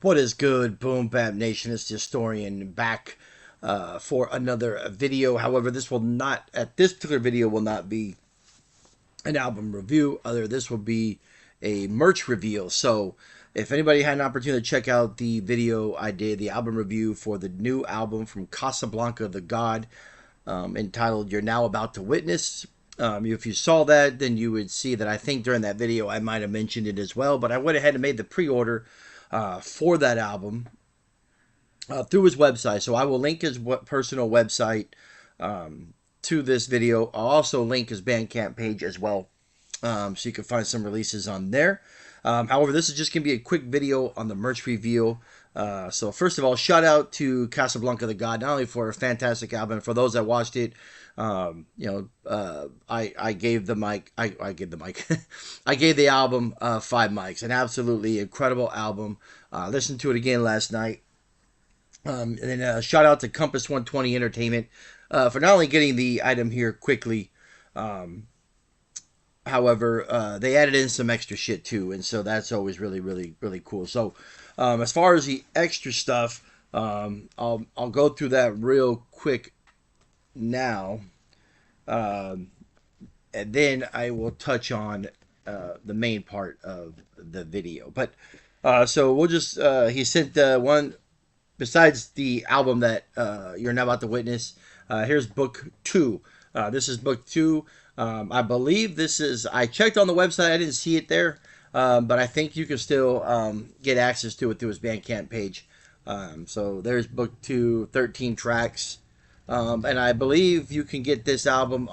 What is good, Boom Bap Nation? It's the historian back for another video. However, this particular video will not be an album review. This will be a merch reveal. So, if anybody had an opportunity to check out the video I did, the album review for the new album from Casablanca the Gawd, entitled "You're Now About to Witness." If you saw that, then you would see that I think during that video I might have mentioned it as well. But I went ahead and made the pre-order for that album through his website. So I will link his personal website to this video. I'll also link his Bandcamp page as well, so you can find some releases on there. However, this is just going to be a quick video on the merch reveal. So first of all, shout out to Casablanca the Gawd, not only for a fantastic album, for those that watched it. I gave the mic. I gave the mic. I gave the album 5 mics. An absolutely incredible album. Listened to it again last night. And then shout out to Compass 120 Entertainment for not only getting the item here quickly. However, they added in some extra shit too, and so that's always really, really, really cool. So, as far as the extra stuff, I'll go through that real quick now, and then I will touch on the main part of the video. But so we'll just he sent one besides the album that you're now about to witness. Here's book 2. This is book 2. I believe this is. I checked on the website. I didn't see it there, but I think you can still get access to it through his Bandcamp page. So there's book 2, 13 tracks. And I believe you can get this album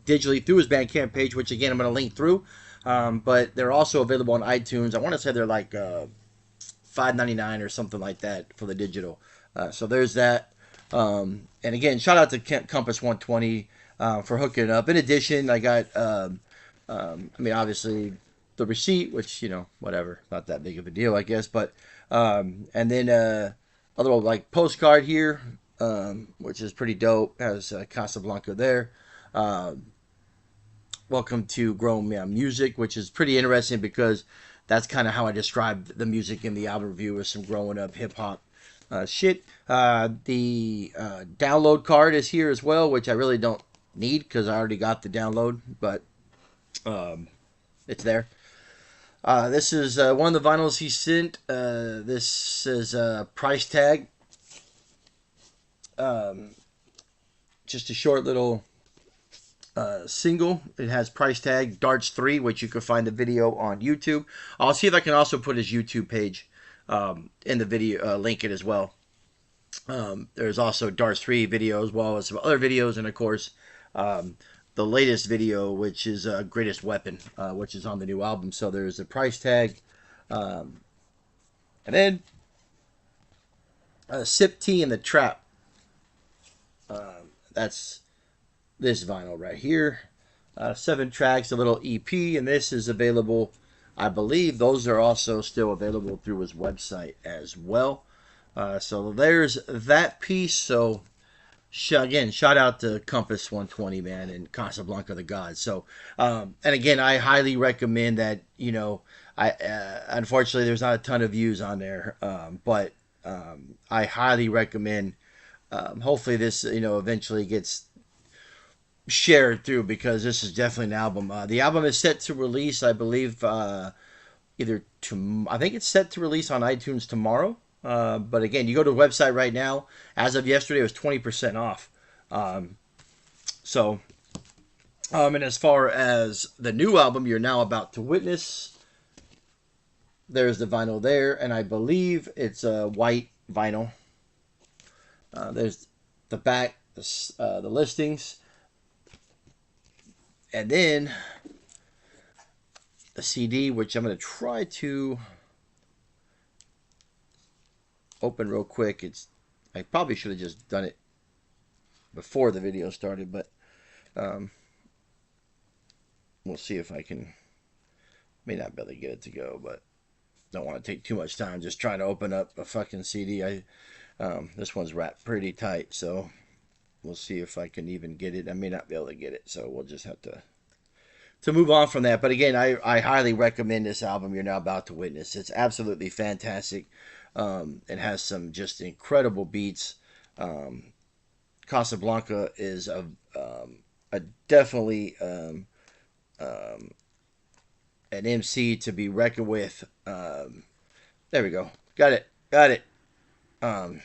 digitally through his Bandcamp page, which again I'm going to link through. But they're also available on iTunes. I want to say they're like $5.99 or something like that for the digital. So there's that. And again, shout out to Compass 120 for hooking it up. In addition, I got, obviously the receipt, which, whatever, not that big of a deal, I guess. But, and then a little like postcard here. Which is pretty dope. Has Casablanca there. Welcome to Grown Man Music, which is pretty interesting because that's kind of how I described the music in the album review, with some growing up hip hop shit. The download card is here as well, which I really don't need because I already got the download, but it's there. This is one of the vinyls he sent. This is a price tag. Just a short little single. It has price tag Darts 3, which you can find the video on YouTube. I'll see if I can also put his YouTube page in the video, link it as well. There's also Darts 3 video as well as some other videos, and of course the latest video, which is Greatest Weapon, which is on the new album. So there's a price tag, and then Sip Tea in the Trap. That's this vinyl right here. 7 tracks, a little EP, and this is available. I believe those are also still available through his website as well. So there's that piece. So again, shout out to Compass 120, man, and Casablanca the Gawd. So, and again, I highly recommend that. Unfortunately, there's not a ton of views on there, but I highly recommend. Hopefully this, eventually gets shared through, because this is definitely an album. The album is set to release, I believe, I think it's set to release on iTunes tomorrow. But again, you go to the website right now. As of yesterday, it was 20% off. And as far as the new album, you're now about to witness. There's the vinyl there, and I believe it's a white vinyl. There's the back, the listings, and then the CD, which I'm going to try to open real quick. I probably should have just done it before the video started, but we'll see if I can. May not be able to get it to go, but don't want to take too much time just trying to open up a fucking CD. This one's wrapped pretty tight, so we'll see if I can even get it. I may not be able to get it, so we'll just have to to move on from that. But again, I highly recommend this album you're now about to witness. It's absolutely fantastic. It has some just incredible beats. Casablanca is a definitely an MC to be reckoned with. There we go. Got it. Um,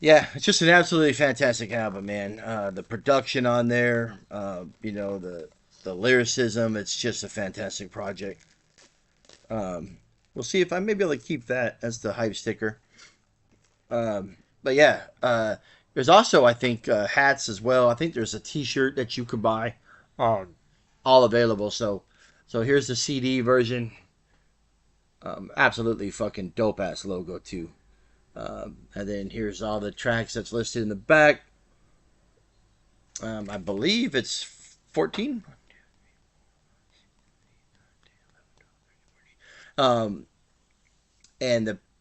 yeah, it's just an absolutely fantastic album, man. The production on there, the lyricism. It's just a fantastic project. We'll see if I may be able to keep that as the hype sticker. But yeah, there's also I think hats as well. I think there's a T-shirt that you could buy. All available. So here's the CD version. Absolutely fucking dope ass logo too. And then here's all the tracks that's listed in the back. I believe it's 14. And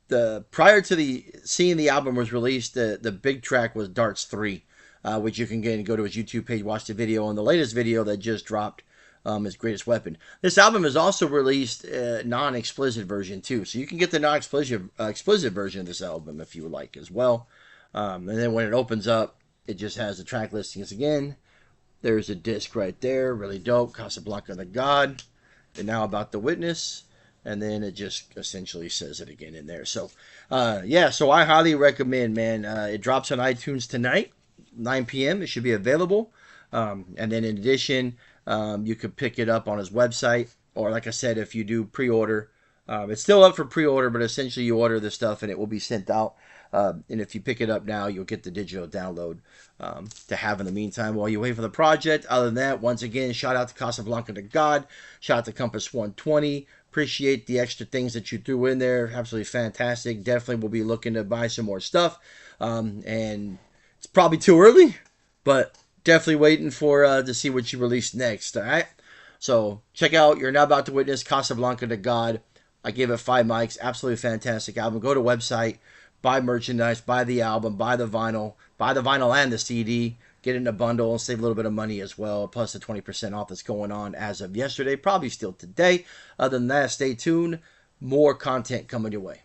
the prior to the seeing the album was released, the big track was Darts 3, which you can go to his YouTube page, watch the video. And the latest video that just dropped, his Greatest Weapon. This album is also released non-explicit version too, so you can get the non-explicit version of this album if you would like as well. And then when it opens up, it just has the track listings again. There's a disc right there, really dope. Casablanca the Gawd, and now about to witness. And then it just essentially says it again in there. So, yeah, so I highly recommend, man. It drops on iTunes tonight, 9 p.m. It should be available. And then in addition, you could pick it up on his website. Or like I said, if you do pre-order, it's still up for pre-order, but essentially you order the stuff and it will be sent out. And if you pick it up now, you'll get the digital download to have in the meantime while you wait for the project. Other than that, once again, shout out to Casablanca the Gawd. Shout out to Compass 120. Appreciate the extra things that you threw in there. Absolutely fantastic. Definitely will be looking to buy some more stuff. And it's probably too early, but definitely waiting for to see what you release next. All right. So check out You're Now About to Witness Casablanca the Gawd. I gave it 5 mics. Absolutely fantastic album. Go to website, buy merchandise, buy the album, buy the vinyl and the CD. Get it in a bundle and save a little bit of money as well. Plus the 20% off that's going on as of yesterday. Probably still today. Other than that, stay tuned. More content coming your way.